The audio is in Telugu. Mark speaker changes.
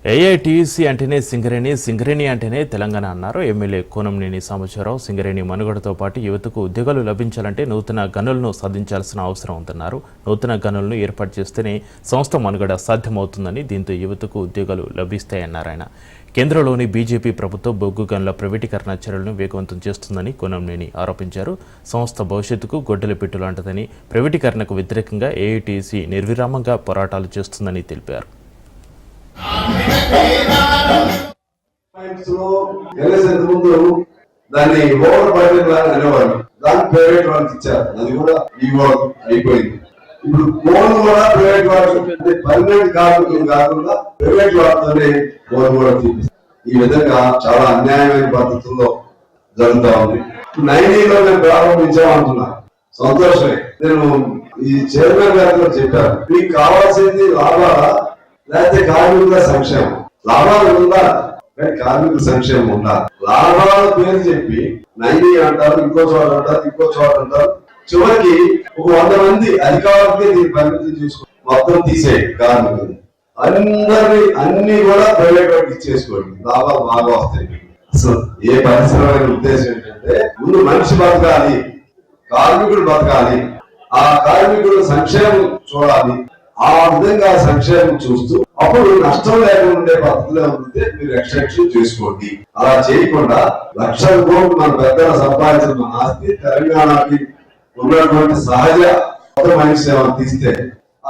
Speaker 1: ఏఐటీయూసీ అంటేనే సింగరేణి, సింగరేణి అంటేనే తెలంగాణ అన్నారు ఎమ్మెల్యే కూనంనేని సాంబశివరావు. సింగరేణి మనుగడతో పాటు యువతకు ఉద్యోగాలు లభించాలంటే నూతన గనులను సాధించాల్సిన అవసరం ఉందన్నారు. నూతన గనులను ఏర్పాటు చేస్తేనే సంస్థ మనుగడ సాధ్యమవుతుందని, దీంతో యువతకు ఉద్యోగాలు లభిస్తాయన్నారు ఆయన. కేంద్రంలోని బీజేపీ ప్రభుత్వం బొగ్గు గనుల ప్రైవేటీకరణ చర్యలను వేగవంతం చేస్తుందని కూనంనేని ఆరోపించారు. సంస్థ భవిష్యత్తుకు గొడ్డలి పెట్టు లాంటిదని, ప్రైవేటీకరణకు వ్యతిరేకంగా ఏఐటీయూసీ నిర్విరామంగా పోరాటాలు చేస్తుందని తెలిపారు.
Speaker 2: ముందు దాన్ని ఓవర్ బడ్జెట్ లాగా అనేవాళ్ళు, దాన్ని ప్రైవేట్ వాళ్ళకి ఇచ్చారు. అది కూడా అయిపోయింది. ఇప్పుడు ఫోన్ కూడా ప్రైవేట్ వాళ్ళు, అంటే పర్మనెంట్ కార్మికులు కాకుండా ప్రైవేట్ వాళ్ళతోనే ఫోన్ కూడా చూపిస్తారు. ఈ విధంగా చాలా అన్యాయమైన పద్ధతుల్లో జరుగుతా ఉంది. 90లో నేను ప్రారంభించామంటున్నా, సంతోషమే. నేను ఈ చైర్మన్ గారితో చెప్పాను, మీకు కావాల్సింది లాభాలా లేకపోతే కార్మికుల సంక్షేమం? లాభాలు ఉందా కానీ కార్మికుల సంక్షేమం ఉండాలి. లాభాల పేరు చెప్పి 90 అంటారు, ఇంకో చోట అంటారు, ఇంకో చోట అంటారు. చివరికి ఒక 100 మంది అధికారులకే దీన్ని పరిమితి చూసుకుని మొత్తం తీసేయండి. కార్మికులు అందరినీ అన్ని కూడా ప్రైవేట్ వాటికి ఇచ్చేసుకోండి, లాభాలు బాగా వస్తాయి. అసలు ఏ పరిశ్రమ ఉద్దేశం ఏంటంటే, ముందు మనిషి బతకాలి, కార్మికుడు బతకాలి, ఆ కార్మికుల సంక్షేమం చూడాలి. ఆ విధంగా సంక్షేమం చూస్తూ అప్పుడు నష్టం లేకుండా ఉండే పద్ధతిలో ఉంటే మీరు ఎక్స్టెన్షన్ చేసుకోండి. అలా చేయకుండా లక్షల కోట్లు మన పెద్దలు సంపాదించిన ఆస్తి తెలంగాణకి ఉన్నటువంటి సహజ మనిషి తీస్తే